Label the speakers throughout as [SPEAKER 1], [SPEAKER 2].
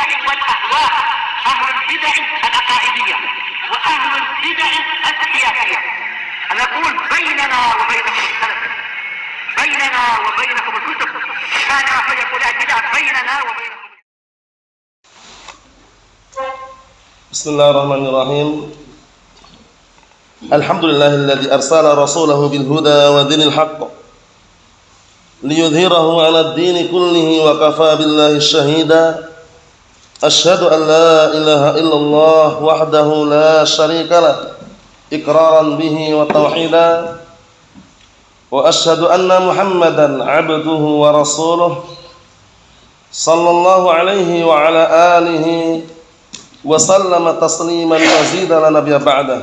[SPEAKER 1] البدع والأهواء، أهل البدع العقائدية وأهل البدع السياسية. نقول بيننا وبينكم السلف، بيننا وبينكم الكتب، كان فيقول البدع بيننا وبينكم.
[SPEAKER 2] بسم الله الرحمن الرحيم. الحمد لله الذي أرسل رسوله بالهدى ودين الحق ليظهره على الدين كله وكفى بالله شهيدا. أشهد أن لا إله إلا الله وحده لا شريك له إقرارا به وتوحيدا، وأشهد أن محمدا عبده ورسوله صلى الله عليه وعلى آله وسلم تسليما مزيدا لا نبي بعده.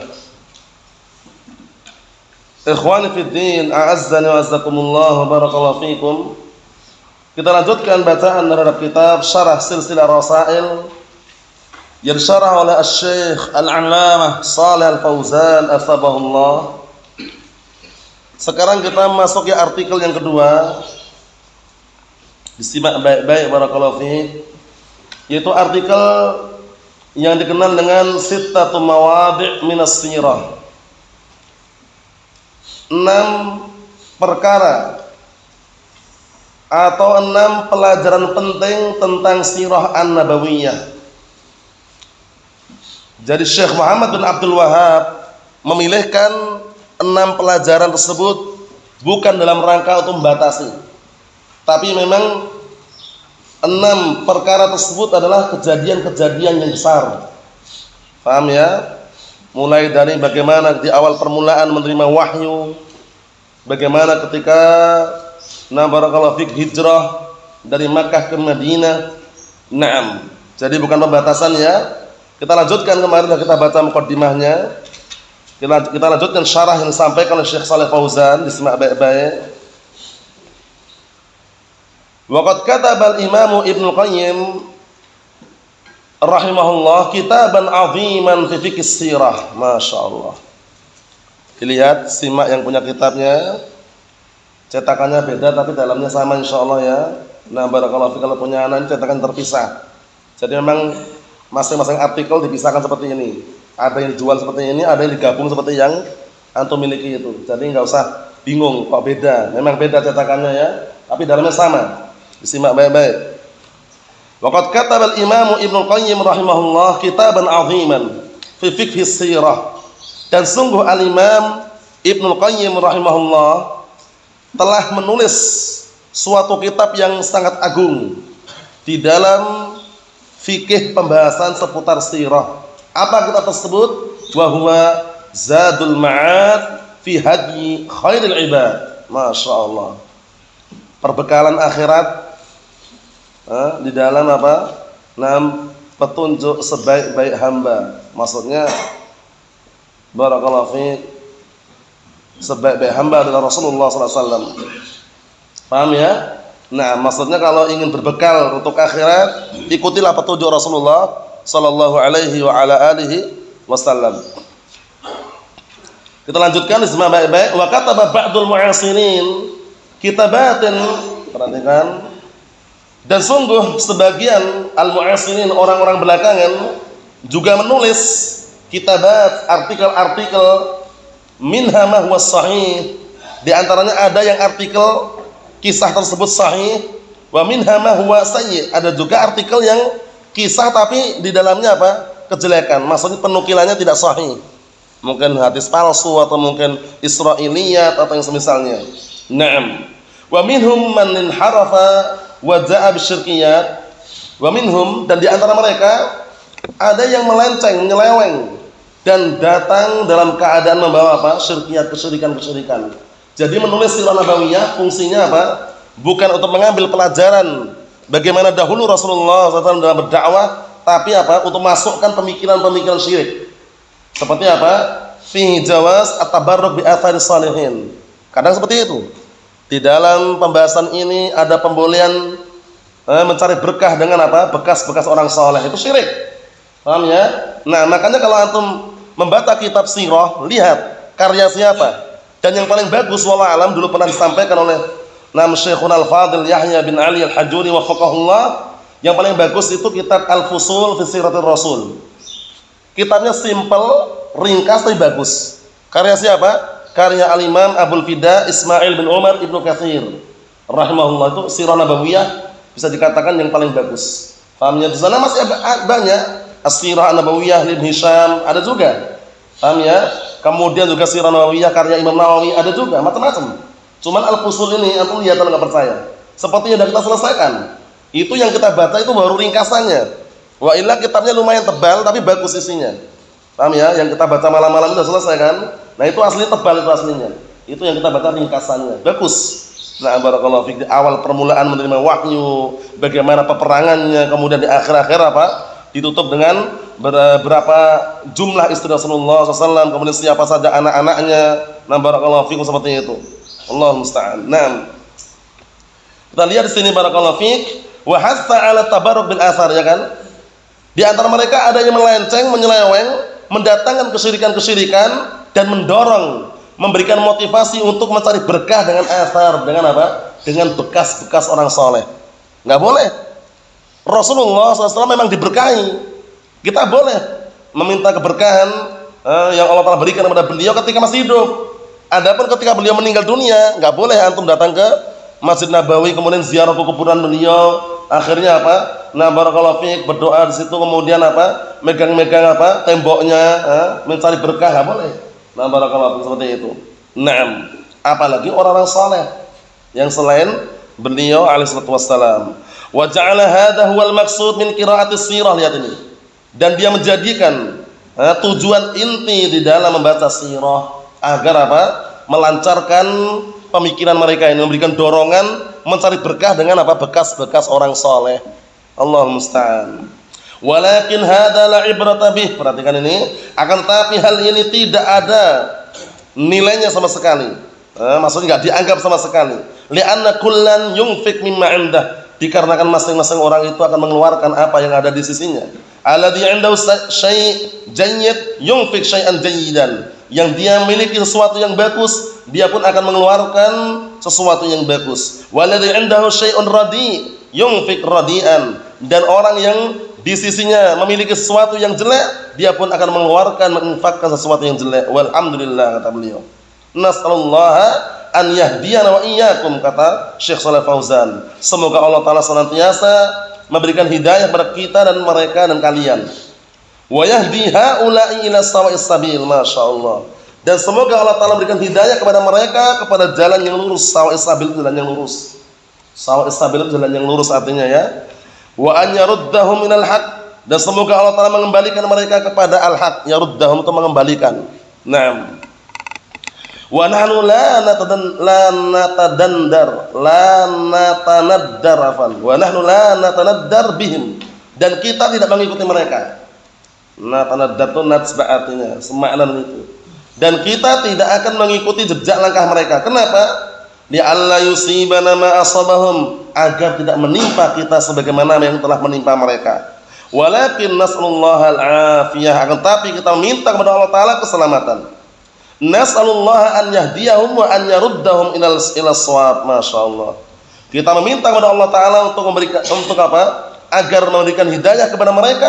[SPEAKER 2] Ikhwani fid din, a'azzani wa azzakumullah wa barakallahu fikum. Kita lanjutkan bacaan terhadap kitab Syarah Silsilah Rasail yang disyarah oleh Asy-Syaikh Al-'Allamah Shalih Al-Fauzan atsabahullah. Sekarang kita masuk ya artikel yang kedua. Disimak baik-baik barakallahu fiik, yaitu artikel yang dikenal dengan sittatu mawadi' minas sirah. 6 perkara atau 6 pelajaran penting tentang sirah an-nabawiyah. Jadi Syekh Muhammad bin Abdul Wahhab memilihkan 6 pelajaran tersebut bukan dalam rangka untuk membatasi, tapi memang 6 perkara tersebut adalah kejadian-kejadian yang besar. Paham ya? Mulai dari bagaimana di awal permulaan menerima wahyu, bagaimana ketika barakallahu fik hijrah dari Makkah ke Madinah. Naam. Jadi bukan pembatasan ya. Kita lanjutkan kemarin kita baca muqaddimahnya. Kita lanjutkan syarah yang disampaikan oleh Syekh Shalih Fauzan, disimak baik-baik. Waqad kataba al-Imam Ibnu Qayyim rahimahullah kitaban 'aziman fi fiqh sirah. Masyaallah. Dilihat, simak yang punya kitabnya. Cetakannya beda tapi dalamnya sama insyaallah ya. Nah, barakallahu fi, kalau punya anak cetakan terpisah. Jadi memang masing-masing artikel dipisahkan seperti ini. Ada yang dijual seperti ini, ada yang digabung seperti yang antum miliki itu. Jadi enggak usah bingung kok beda. Memang beda cetakannya ya, tapi dalamnya sama. Disimak baik-baik. Waqad kataba al-Imam Ibnu Qayyim rahimahullah kitaban 'aziman fi fiqh sirah. Dan sungguh al-Imam Ibnu Qayyim rahimahullah telah menulis suatu kitab yang sangat agung di dalam fikih pembahasan seputar sirah. Apa kitab tersebut? Wa huwa Zadul Ma'ad fi hadyi khairil ibad. Masyaallah. Perbekalan akhirat di dalam apa? Petunjuk sebaik-baik hamba. Maksudnya barakallahu fiik, sebaik-baik hamba adalah Rasulullah sallallahu alaihi wasallam. Paham ya? Nah, maksudnya kalau ingin berbekal untuk akhirat, ikutilah petunjuk Rasulullah sallallahu alaihi wa ala alihi wasallam. Kita lanjutkan, disimak baik-baik. Wa kataba ba'dul mu'asirin kitabatin, perhatikan. Dan sungguh sebagian al-mu'asirin, orang-orang belakangan, juga menulis kitabat, artikel-artikel, minha ma huwa sahih. Di antaranya ada yang artikel kisah tersebut sahih, wa minha ma huwa sayyi. Ada juga artikel yang kisah tapi di dalamnya apa? Kejelekan. Maksudnya penukilannya tidak sahih. Mungkin hadis palsu atau mungkin Israiliyat atau yang semisalnya. Naam. Wa minhum man inharafa wa za'a bisyirkiyat. Wa minhum, dan di antara mereka ada yang melenceng, menyeleweng dan datang dalam keadaan membawa apa? Syirkiyat, kesyirikan-kesyirikan. Jadi menulis sirah nabawiyah fungsinya apa? Bukan untuk mengambil pelajaran bagaimana dahulu Rasulullah SAW dalam berdakwah, tapi apa? Untuk masukkan pemikiran-pemikiran syirik. Seperti apa? Fi jawaz at-tabarruk bi athari salihin. Kadang seperti itu. Di dalam pembahasan ini ada pembolehan mencari berkah dengan apa? Bekas-bekas orang saleh. Itu syirik. Paham ya? Nah, makanya kalau antum membaca kitab sirah, lihat karya siapa. Dan yang paling bagus wallahu alam dulu pernah disampaikan oleh Syekhuna Al-Fadil Yahya bin Ali Al-Hajuri wafaqahullah, Yang paling bagus itu kitab Al-Fusul fi Siratir Rasul. Kitabnya simple, ringkas tapi bagus. Karya siapa? Karya Al-Imam Abul Fida Ismail bin Umar Ibnu Katsir rahimahullah. Itu Sirah Nabawiyah bisa dikatakan yang paling bagus. Pahamnya? Di sana masih banyak As-Sirah Nabawiyah Ibnu Hisham ada juga. Paham ya? Kemudian juga Sirah Nabawiyah karya Imam Nawawi ada juga, macam-macam. Cuman Al-Fusul ini antum lihat kalau enggak percaya. Seperti yang sudah kita selesaikan. Itu yang kita baca itu baru ringkasannya. Wa illa kitabnya lumayan tebal tapi bagus isinya. Paham ya? Yang kita baca malam-malam itu sudah selesai kan? Nah, itu aslinya tebal itu aslinya. Itu yang kita baca ringkasannya. Bagus. Nah, barakallahu fiik, di awal permulaan menerima wahyu, bagaimana peperangannya, kemudian di akhir-akhir apa? Ditutup dengan berapa jumlah istri Rasulullah SAW, kemudian siapa saja anak-anaknya. Nah, barakallahu fiikum seperti itu. Allahu musta'an. Naam. Kita lihat di sini barakallahu fiik, wa hasa 'ala tabarruk bil athar, ya kan? Di antara mereka ada yang melenceng, menyeleweng, mendatangkan kesyirikan-kesyirikan dan mendorong, memberikan motivasi untuk mencari berkah dengan athar, dengan apa? Dengan bekas-bekas orang soleh. Nggak boleh. Rasulullah SAW memang diberkahi. Kita boleh meminta keberkahan yang Allah Ta'ala berikan kepada beliau ketika masih hidup. Adapun ketika beliau meninggal dunia, nggak boleh antum datang ke Masjid Nabawi kemudian ziarah ke kuburan beliau. Akhirnya apa? Nah, barakallahu fiik, berdoa di situ, kemudian apa? Megang-megang apa? Temboknya, mencari berkah, nggak boleh. Nah, barakallahu fiik, seperti itu. Naam. Apalagi orang-orang saleh yang selain beliau alaihi salatu wassalam. Wa ja'ala hadha huwal maqsud min qira'atis sirah, lihat ini. Dan dia menjadikan tujuan inti di dalam membaca sirah agar apa? Melancarkan pemikiran mereka ini, memberikan dorongan mencari berkah dengan apa? Bekas-bekas orang soleh. Allahumma musta'an. Walakin hadza la ibrata bih. Perhatikan ini, akan tapi hal ini tidak ada nilainya sama sekali. Maksudnya enggak dianggap sama sekali. Li'anna kullan yunfik mimma 'indah. Dikarenakan masing-masing orang itu akan mengeluarkan apa yang ada di sisinya. Alladzi 'indahu syai' jayyid yunfik syai'an jayyidan. Yang dia miliki sesuatu yang bagus, dia pun akan mengeluarkan sesuatu yang bagus. Walladzi 'indahu syai'un radi' yunfik radi'an. Dan orang yang di sisinya memiliki sesuatu yang jelek, dia pun akan mengeluarkan, menginfakkan sesuatu yang jelek. Walhamdulillah, kata beliau. Nas'alullaha an yahdiyana wa iyyakum, kata Syekh Shalih Fauzan. Semoga Allah Ta'ala senantiasa memberikan hidayah kepada kita dan mereka dan kalian. Wa yahdi haula'i ila sawa'is sabil, masyaallah. Dan semoga Allah Ta'ala memberikan hidayah kepada mereka kepada jalan yang lurus. Sawa'is sabil, jalan yang lurus. Sawa'is sabil, jalan yang lurus artinya ya. Wa an yaruddahum minal haq, dan semoga Allah Ta'ala mengembalikan mereka kepada al-haq. Yaruddahum itu mengembalikan. Naam. Wa nahnu la natanaddar bihim, dan kita tidak mengikuti mereka. Natanaddar itu natsba artinya semakna itu. Dan kita tidak akan mengikuti jejak langkah mereka. Kenapa? Li'alla yusibana ma asabahum, agar tidak menimpa kita sebagaimana yang telah menimpa mereka. Walakin nas'alullaha al-afiyah, akan tapi kita minta kepada Allah Ta'ala keselamatan. Nas'alullaha an yahdiyahum wa an yaruddahum ila shawab, masyaallah. Kita meminta kepada Allah Ta'ala untuk memberikan, untuk apa? Agar memberikan hidayah kepada mereka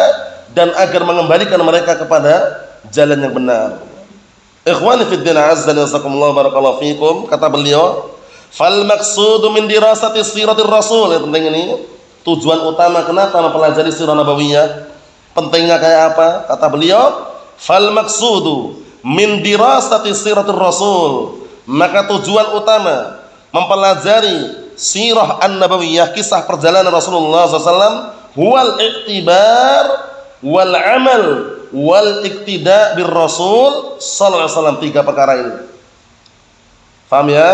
[SPEAKER 2] dan agar mengembalikan mereka kepada jalan yang benar. Ikhwani fid din, azza wa jazakumullah, barakallahu fikum. Kata beliau, fal maqsudu min dirasati siratir rasul. Yang penting ini tujuan utama kenapa mempelajari sirah nabawiyah. Pentingnya kayak apa? Kata beliau, fal maqsudu min dirasati siratir rasul, maka tujuan utama mempelajari sirah an-nabawiyah, kisah perjalanan Rasulullah SAW, huwal iktibar wal amal wal iktida bir rasul sallallahu alaihi wasallam. Tiga perkara ini. Paham ya?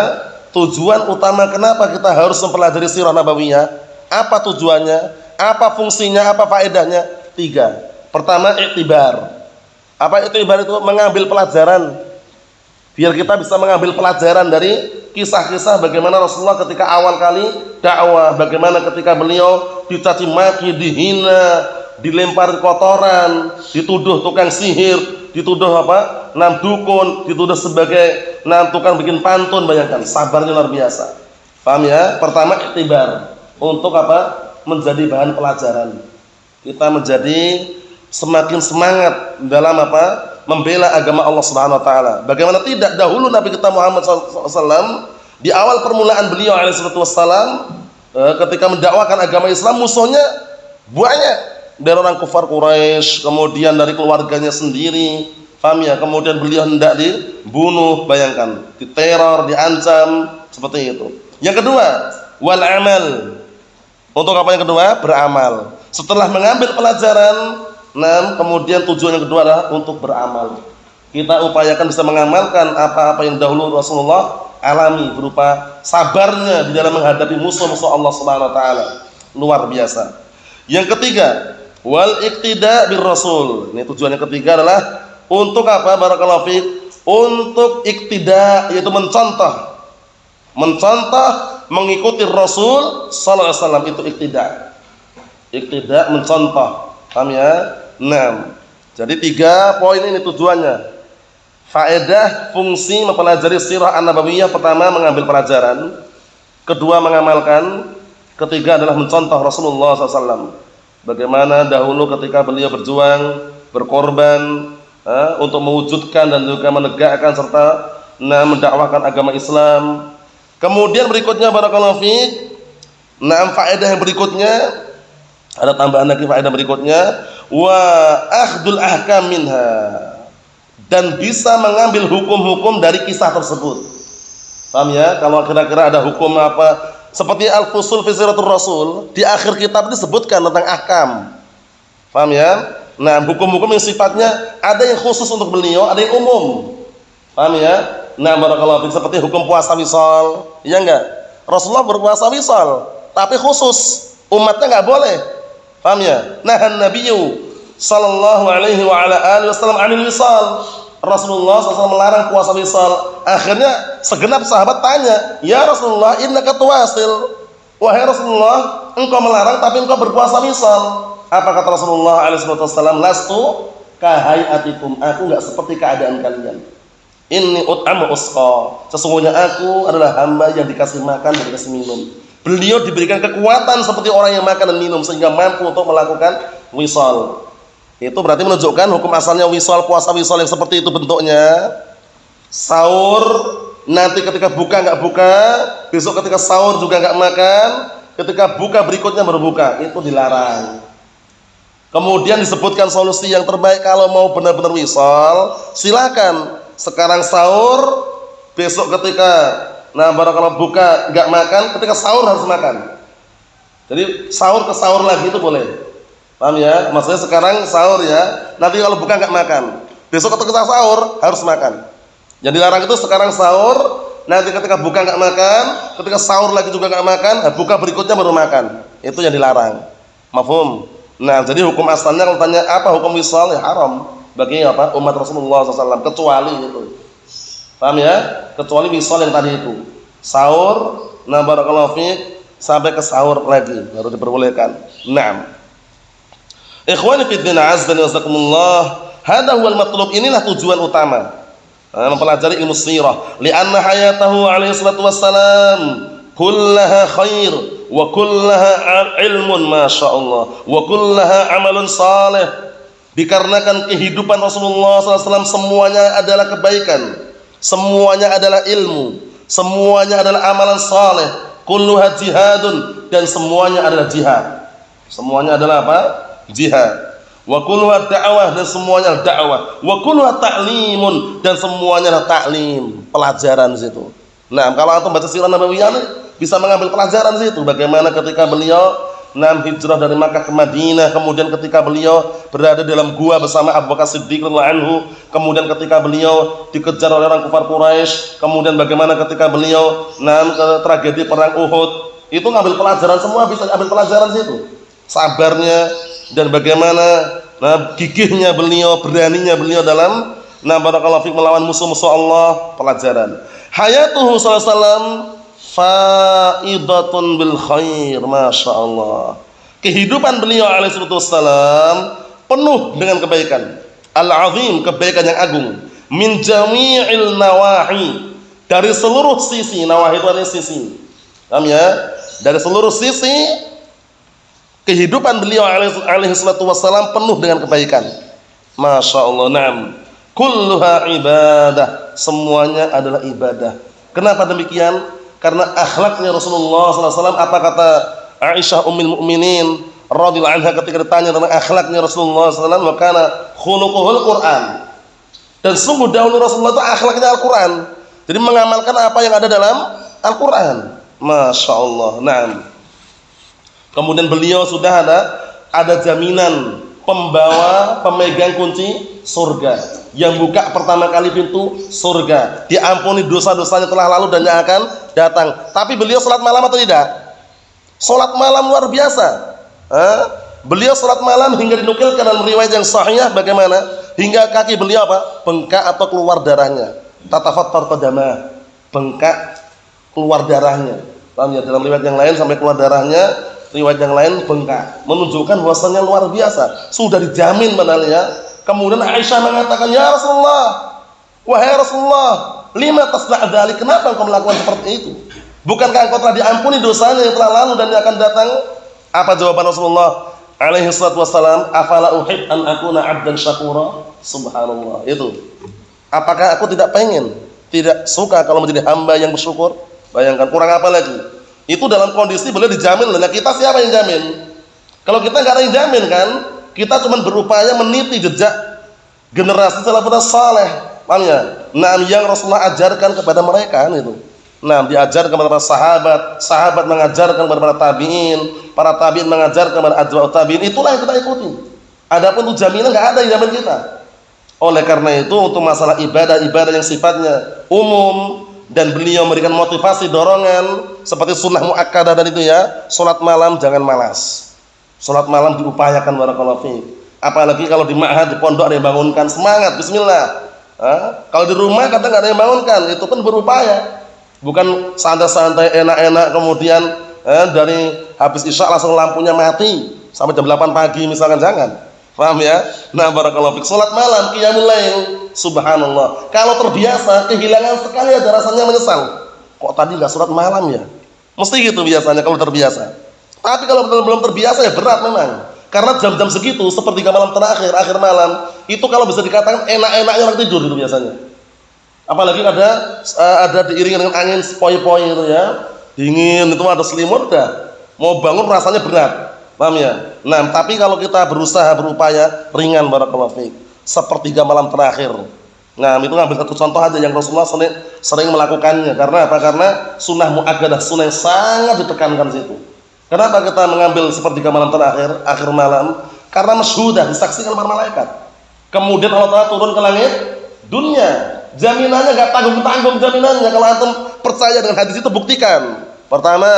[SPEAKER 2] Tujuan utama kenapa kita harus mempelajari sirah nabawiyah, apa tujuannya, apa fungsinya, apa faedahnya? Tiga. Pertama, iktibar. Apa iktibar itu? Mengambil pelajaran. Biar kita bisa mengambil pelajaran dari kisah-kisah bagaimana Rasulullah ketika awal kali dakwah, bagaimana ketika beliau dicaci maki, dihina, dilempar kotoran, dituduh tukang sihir, dituduh apa? Dukun, dituduh sebagai tukang bikin pantun. Bayangkan, sabarnya luar biasa. Paham ya? Pertama iktibar, untuk apa? menjadi bahan pelajaran. Kita menjadi semakin semangat dalam apa? Membela agama Allah Subhanahu wa taala. Bagaimana tidak dahulu Nabi kita Muhammad SAW di awal permulaan beliau alaihi wassalam ketika mendakwakan agama Islam, musuhnya banyak dari orang kufar Quraisy, kemudian dari keluarganya sendiri. Paham ya? Kemudian beliau hendak dibunuh, bayangkan, diteror, diancam, seperti itu. Yang kedua, wal amal. Untuk apa yang kedua? Beramal. Setelah mengambil pelajaran, kemudian tujuan yang kedua adalah untuk beramal. Kita upayakan bisa mengamalkan apa-apa yang dahulu Rasulullah alami berupa sabarnya di dalam menghadapi musuh-musuh Allah Subhanahu wa taala. Luar biasa. Yang ketiga, wal iqtida bir rasul. Ini tujuan yang ketiga adalah untuk apa? Barakallahu fiik, untuk iqtida, yaitu mencontoh, mengikuti Rasul sallallahu alaihi wasallam, itu iqtida. Iqtida, mencontoh. Paham ya? Jadi 3 poin ini tujuannya. Faedah, fungsi mempelajari sirah an-nabawiyah. Pertama, mengambil pelajaran. Kedua, mengamalkan. Ketiga adalah mencontoh Rasulullah SAW. Bagaimana dahulu ketika beliau berjuang, berkorban untuk mewujudkan dan juga menegakkan serta mendakwahkan agama Islam. Kemudian berikutnya, barakallahu fiik, faedah yang berikutnya, ada tambahan lagi faedah berikutnya, wa akhdul ahkam minha, dan bisa mengambil hukum-hukum dari kisah tersebut. Paham ya? Kalau kira-kira ada hukum apa, seperti al-fusul fi siratul rasul, di akhir kitab disebutkan tentang ahkam. Paham ya? Hukum-hukum yang sifatnya ada yang khusus untuk beliau, ada yang umum. Paham ya? Barakallahu fiik, seperti hukum puasa wisal. Iya enggak? Rasulullah berpuasa wisal, tapi khusus, umatnya enggak boleh. Paham ya? Nahan Nabiyyu sallallahu alaihi wa ala alihi wasallam 'anil wisal. Rasulullah SAW melarang puasa wisal. Akhirnya segenap sahabat tanya, "Ya Rasulullah, innaka tuwasil." Wahai Rasulullah, engkau melarang tapi engkau berpuasa wisal. Apa kata Rasulullah alaihi wasallam? Lastu kahayatikum. Aku enggak seperti keadaan kalian. Inni ut'amu usqa. Sesungguhnya aku adalah hamba yang dikasih makan dan dikasih minum. Beliau diberikan kekuatan seperti orang yang makan dan minum sehingga mampu untuk melakukan wisal. Itu berarti menunjukkan hukum asalnya wisal, puasa wisal yang seperti itu bentuknya. Sahur, nanti ketika buka enggak buka, besok ketika sahur juga enggak makan, ketika buka berikutnya baru buka, itu dilarang. Kemudian disebutkan solusi yang terbaik kalau mau benar-benar wisal, silakan. Sekarang sahur, besok ketika barakallahu buka enggak makan, ketika sahur harus makan. Jadi sahur ke sahur lagi itu boleh. Paham ya? Maksudnya sekarang sahur ya, nanti kalau buka enggak makan, besok ketika sahur harus makan. Jadi larang itu sekarang sahur, nanti ketika buka enggak makan, ketika sahur lagi juga enggak makan, buka berikutnya baru makan. Itu yang dilarang. Mafhum? Jadi hukum asalnya kalau tanya apa hukum wisal, ya haram bagi apa? Umat Rasulullah SAW, kecuali itu. Paham ya? Kecuali wisal yang tadi itu. Sahur, barakallahu fiik, sampai ke sahur lagi baru diperbolehkan. Ikhwani fi din, azza wa jazakumullah, hada huwal matlub, inilah tujuan utama mempelajari ilmu sirah. Li'anna hayatahu alaihi salatu wassalam kullaha khair wa kullaha ilmun, masyaallah, wa kullaha amalun salih. Dikarenakan kehidupan Rasulullah SAW semuanya adalah kebaikan, semuanya adalah ilmu, semuanya adalah amalan saleh, kulluha jihadun, dan semuanya adalah jihad. Semuanya adalah apa? Jihad. Wa kulluha da'wah, dan semuanya adalah dakwah. Wa kulluha ta'limun, dan semuanya adalah ta'lim, pelajaran di situ. Kalau antum baca sirah nabawiyah bisa mengambil pelajaran di situ. Bagaimana ketika beliau hijrah dari Makkah ke Madinah, kemudian ketika beliau berada dalam gua bersama Abu Bakar Siddiq radhiyallahu anhu, kemudian ketika beliau dikejar oleh orang kufar Quraisy, kemudian bagaimana ketika beliau tragedi perang Uhud, itu ngambil pelajaran, semua bisa ambil pelajaran di situ. Sabarnya dan bagaimana gigihnya beliau, beraninya beliau dalam barakallahu fiik melawan musuh-musuh Allah, pelajaran. Hayatuhu sallallahu alaihi wasallam faidatun bil khair, masyaallah. Kehidupan beliau alaihi wasallam penuh dengan kebaikan, al-azim, kebaikan yang agung, min jami'il nawahi, dari seluruh sisi. Nawahi itu artinya sisi. Paham ya? Dari seluruh sisi Kehidupan beliau alaihi salatu wassalam penuh dengan kebaikan. Masya Allah. Naam. Kulluha ibadah. Semuanya adalah ibadah. Kenapa demikian? Karena akhlaknya Rasulullah SAW. Apa kata Aisyah ummul mukminin radhiyallahu anha ketika ditanya tentang akhlaknya Rasulullah SAW, wa kana khuluquhul Quran. Dan sungguh dahulu Rasulullah itu akhlaknya Al-Quran. Jadi mengamalkan apa yang ada dalam Al-Quran. Masya Allah. Naam. Kemudian beliau sudah ada jaminan pembawa, pemegang kunci surga, yang buka pertama kali pintu surga, diampuni dosa-dosanya telah lalu dan yang akan datang. Tapi beliau sholat malam atau tidak? Sholat malam luar biasa. Beliau sholat malam hingga dinukilkan dalam riwayat yang sahih bagaimana? Hingga kaki beliau apa? Bengkak atau keluar darahnya. Tatafattar qadamah, bengkak keluar darahnya. Paham ya? Dalam riwayat yang lain sampai keluar darahnya, riwayat yang lain bengkak, menunjukkan bahwasanya luar biasa, sudah dijamin padahal. Kemudian Aisyah mengatakan, ya Rasulullah, wahai Rasulullah, lima tasna' dzalik, kenapa engkau melakukan seperti itu? Bukankah engkau telah diampuni dosanya yang telah lalu dan yang akan datang? Apa jawaban Rasulullah alaihi salatu wassalam? Afala uhib an akuna 'abdan syakura? Subhanallah. Itu. Apakah aku tidak pengen, tidak suka kalau menjadi hamba yang bersyukur? Bayangkan, kurang apa lagi? Itu dalam kondisi boleh dijamin. Nah, kita siapa yang jamin? Kalau kita nggak ada yang jamin kan, kita cuma berupaya meniti jejak generasi salafus saleh. Paham ya? Nah, yang Rasulullah ajarkan kepada mereka kan itu. Nah, diajarkan kepada para sahabat, sahabat mengajarkan kepada para tabi'in, para tabi'in mengajarkan kepada atba'ut tabi'in. Itulah yang kita ikuti. Adapun untuk jaminan nggak ada yang jamin kita. Oleh karena itu, untuk masalah ibadah yang sifatnya umum dan beliau memberikan motivasi, dorongan seperti sunnah muakkadah dan itu ya, sholat malam jangan malas. Sholat malam diupayakan, barakallahu fiik. Apalagi kalau di ma'had, di pondok ada yang bangunkan, semangat, bismillah. Kalau di rumah kadang nggak ada yang bangunkan, itu pun berupaya. Bukan santai-santai, enak-enak, kemudian dari habis isya langsung lampunya mati sampai jam 8 pagi misalkan, jangan. Paham ya? Nah, barakallahu fiik. Sholat malam, qiyamul lail, subhanallah. Kalau terbiasa, kehilangan sekali aja rasanya menyesal. Kok tadi nggak sholat malam ya? Mesti gitu biasanya kalau terbiasa. Tapi kalau belum terbiasa ya berat memang. Karena jam-jam segitu, sepertiga malam terakhir, akhir malam, itu kalau bisa dikatakan enak-enaknya orang tidur itu biasanya. Apalagi ada diiringi dengan angin sepoi-poi itu ya, dingin, itu ada selimut, dah mau bangun rasanya berat. Paham ya? Nah, tapi kalau kita berusaha, berupaya ringan, barakallahu fiik, sepertiga malam terakhir. Nah, itu ngambil satu contoh aja yang Rasulullah sering melakukannya. Karena apa? Karena sunnah muakkadah, sunnah yang sangat ditekankan situ. Kenapa kita mengambil sepertiga malam terakhir, akhir malam? Karena masyhudah, disaksikan para malaikat. Kemudian Allah Ta'ala turun ke langit dunia. Jaminannya nggak tanggung-tanggung jaminannya. Kalau antum percaya dengan hadis itu, buktikan. Pertama,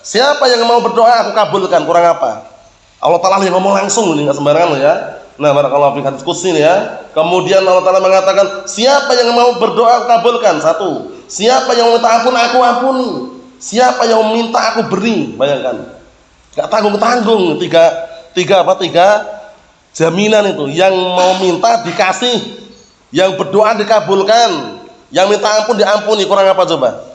[SPEAKER 2] siapa yang mau berdoa aku kabulkan, kurang apa? Allah Ta'ala yang ngomong langsung ini, nggak sembarangan loh ya. Nah, barakallahu fiik, hadis qudsi ini ya. Kemudian Allah Ta'ala mengatakan, siapa yang mau berdoa aku kabulkan? Satu. Siapa yang minta ampun aku ampuni. Siapa yang minta aku beri. Bayangkan, nggak tanggung-tanggung. Tiga jaminan itu. Yang mau minta dikasih, yang berdoa dikabulkan, yang minta ampun diampuni. Kurang apa coba?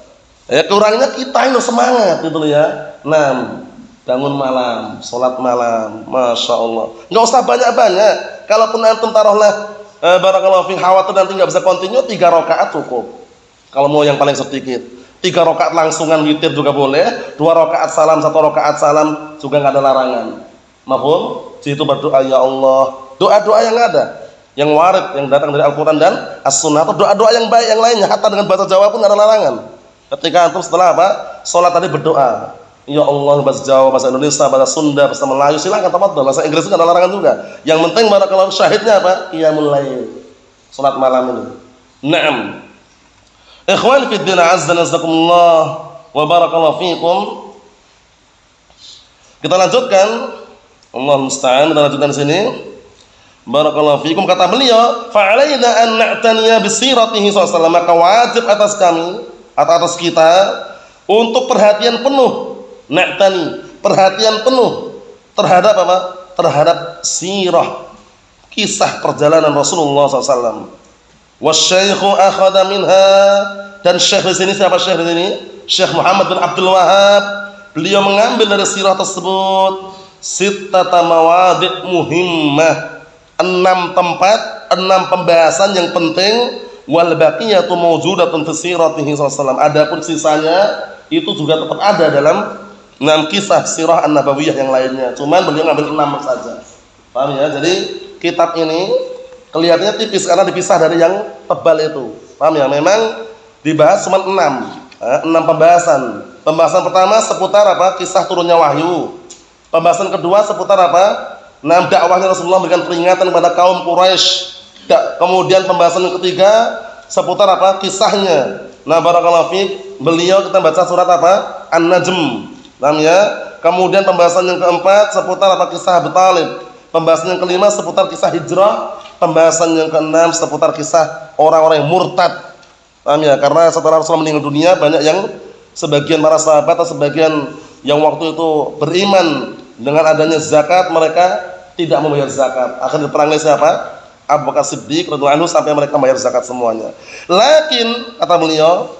[SPEAKER 2] Ya, kurangnya kita ini semangat gitu ya. Nah, bangun malam, sholat malam, masya Allah. Nggak usah banyak-banyak. Kalaupun antum taruhlah barakallahu fiik, khawatir nanti nggak bisa continue, 3 rakaat cukup. Kalau mau yang paling sedikit, 3 rakaat langsungan witir juga boleh. 2 rakaat salam, 1 rakaat salam juga nggak ada larangan. Mafhum? Situ berdoa, ya Allah. Doa-doa yang ada, yang warid, yang datang dari Al-Quran dan As-Sunnah, atau doa-doa yang baik yang lainnya, hatta dengan bahasa Jawa pun nggak ada larangan. Ketika antum setelah apa? Sholat tadi berdoa, ya Allah, bahasa Jawa, bahasa Indonesia, bahasa Sunda, bahasa Melayu, silakan tafadhol. Bahasa Inggris itu nggak ada larangan juga. Yang penting barakallahu syahidnya apa? Qiyamul lail, sholat malam ini. Naam. Ikhwan fi din, azza nazakumullah wa barakallahu fiikum. Kita lanjutkan. Allah musta'an, kita lanjutkan sini. Barakallahu fiikum. Kata beliau, fa'alaina an na'taniya bi siratihi sallallahu alaihi wasallam, maka wajib atas kami atau atas kita untuk perhatian penuh, na'tani, perhatian penuh terhadap apa? Terhadap sirah, kisah perjalanan Rasulullah SAW. Wasyaikhu akhadha minha, dan syekh di sini siapa syekh di sini? Syekh Muhammad bin Abdul Wahhab. Beliau mengambil dari sirah tersebut sittata mawadi' muhimmah, 6 tempat, 6 pembahasan yang penting, wal baqiyatu mawjudatun fi siratihi sallallahu. Adapun sisanya itu juga tetap ada dalam 6 kisah sirah an-nabawiyah yang lainnya. Cuman beliau ngambil 6 saja. Paham ya? Jadi kitab ini kelihatannya tipis karena dipisah dari yang tebal itu. Paham ya? Memang dibahas cuma 6 pembahasan. Pembahasan pertama seputar apa? Kisah turunnya wahyu. Pembahasan kedua seputar apa? Dakwahnya Rasulullah memberikan peringatan kepada kaum Quraisy. Kemudian pembahasan yang ketiga seputar apa? Kisahnya. Nah, barakallahu fiik, beliau kita baca surat apa? An-Najm. Namanya. Kemudian pembahasan yang keempat seputar apa? Kisah Abu Thalib. Pembahasan yang kelima seputar kisah hijrah. Pembahasan yang keenam seputar kisah orang-orang yang murtad. Paham ya? Karena setelah Rasulullah meninggal dunia, banyak yang sebagian para sahabat atau sebagian yang waktu itu beriman dengan adanya zakat, mereka tidak membayar zakat. Akhirnya diperangi siapa? Abu Bakar Siddiq radhiyallahu anhu sampai mereka bayar zakat semuanya. Lakin kata beliau,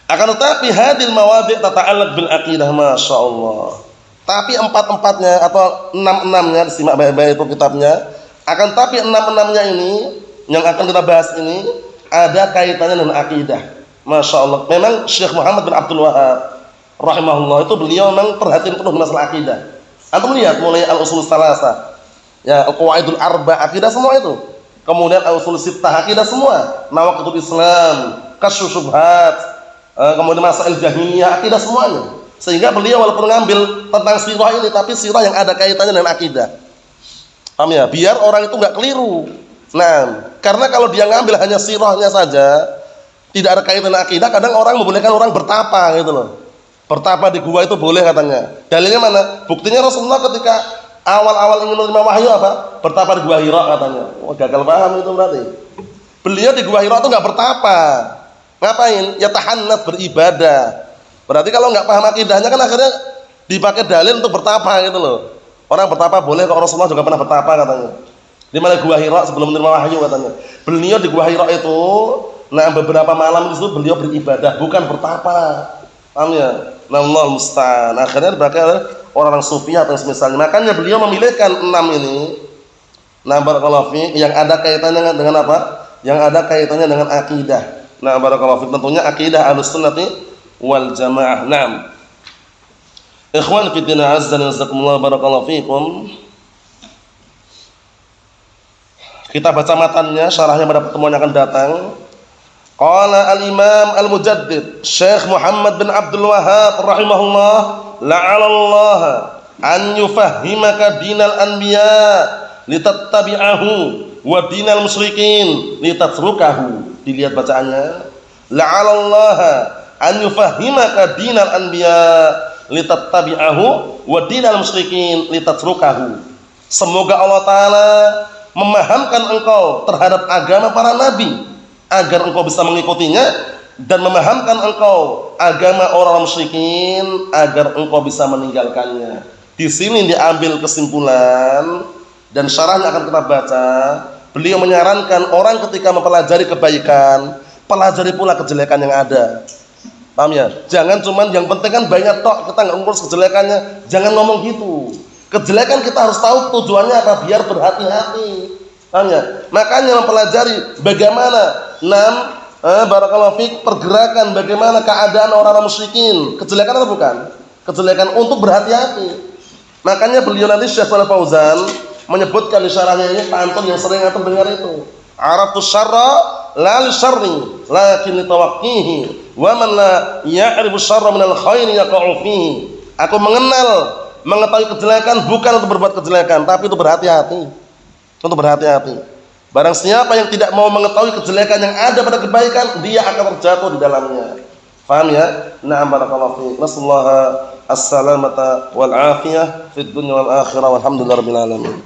[SPEAKER 2] akan tetapi hadil mawadi' tata'allaq bil aqidah, masyaallah. Tapi 4-4-nya atau 6-6-nya disimak baik-baik itu kitabnya. Akan tapi 6-6-nya ini yang akan kita bahas ini ada kaitannya dengan akidah. Masya Allah. Memang Syekh Muhammad bin Abdul Wahab rahimahullah itu beliau memang perhatian penuh masalah akidah. Antum lihat mulai al-usul salasah, ya, al-qawaidul arba, akidah semua itu. Kemudian al-usul sittah, akidah semua. Nawaqidul Islam, kasyfus syubhat, kemudian masail jahmiyah, akidah semuanya. Sehingga beliau walaupun ngambil tentang sirah ini, tapi sirah yang ada kaitannya dengan akidah. Paham ya? Biar orang itu enggak keliru. Nah, karena kalau dia ngambil hanya sirahnya saja, tidak ada kaitan dengan akidah, kadang orang membolehkan orang bertapa gitu loh. Bertapa di gua itu boleh katanya. Dalilnya mana? Buktinya Rasulullah ketika awal-awal ingin menerima wahyu apa? Bertapa di gua Hira katanya. Wah, gagal paham itu berarti. Beliau di gua Hira itu enggak bertapa. Ngapain? Ya tahannats, beribadah. Berarti kalau enggak paham akidahnya kan akhirnya dipakai dalil untuk bertapa gitu loh. Orang bertapa boleh, kok Rasulullah juga pernah bertapa katanya. Di mana gua Hira sebelum menerima wahyu katanya. Beliau di gua Hira itu, nah beberapa malam itu beliau beribadah, bukan bertapa. Paham ya? Nah, Allah musta'an. Akhirnya dipakai oleh orang-orang sufi atau semisalnya. Makanya beliau memilihkan 6 ini. Nah, barakallahu fiik, yang ada kaitannya dengan apa? Yang ada kaitannya dengan akidah. Nah, barakallahu fiik, tentunya akidah Ahlussunnah wal Jamaah. Naam. Ikhwan fi din azza wa jazakumullah, barakallahu fiikum. Kita baca matannya, syarahnya pada pertemuan yang akan datang. Qala al-Imam al-Mujaddid Syekh Muhammad bin Abdul Wahhab rahimahullah, la'alallah an yufahhimaka dinal anbiya litattabi'ahu wa dinal musyrikin litatrukahu. Dilihat bacaannya. La'alallah an yufahhimaka dinal anbiya litattabi'ahu wa dinal musyrikin litatrukahu. Semoga Allah Ta'ala memahamkan engkau terhadap agama para nabi agar engkau bisa mengikutinya, dan memahamkan engkau agama orang musyrikin agar engkau bisa meninggalkannya. Di sini diambil kesimpulan dan syarahnya akan kita baca. Beliau menyarankan orang ketika mempelajari kebaikan, pelajari pula kejelekan yang ada. Paham ya? Jangan cuman yang penting kan banyak tok, kita nggak ngurus kejelekannya. Jangan ngomong gitu. Kejelekan kita harus tahu tujuannya apa, biar berhati-hati. Paham ya? Makanya mempelajari bagaimana barakallahu fiik, pergerakan bagaimana keadaan orang-orang musyrikin. Kejelekan atau bukan? Kejelekan untuk berhati-hati. Makanya beliau nanti Syekh Shalih Fauzan menyebutkan di syarahnya ini pantun yang sering antum dengar itu. Araftu syarra la li syarri lakin li tawaqqihi wa man la ya'rifu syarra minal khairi yaqa'u fihi. Aku mengetahui kejelekan bukan untuk berbuat kejelekan, tapi untuk berhati-hati. Untuk berhati-hati. Barang siapa yang tidak mau mengetahui kejelekan yang ada pada kebaikan, dia akan terjatuh di dalamnya. Paham ya? Na'am, barakallahu fiik. Nasallahu as-salamata wal afiyah fid dunya wal akhirah walhamdulillahirabbil alamin.